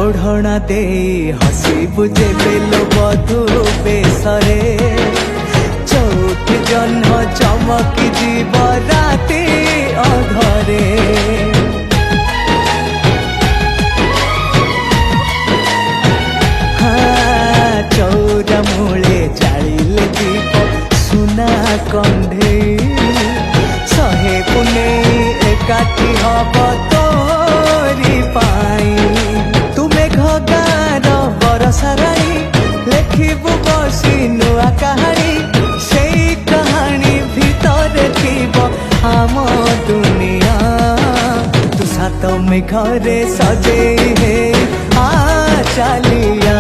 ओढ़णा दे हसीबु जेबे लो बधू बेसरे चौथ जह्न चमकी जीव राति अधरे हाँ चौरा मूले जालिले दीप सुना कंधे सहे पुने एकाठी हब तोरी पाई तुमे घगार बरसा राई लेखिबु बसी नुआ कहानी से कहानी भीतर थीब आम दुनिया तू सात मेघरे सजे हे आ चलिया।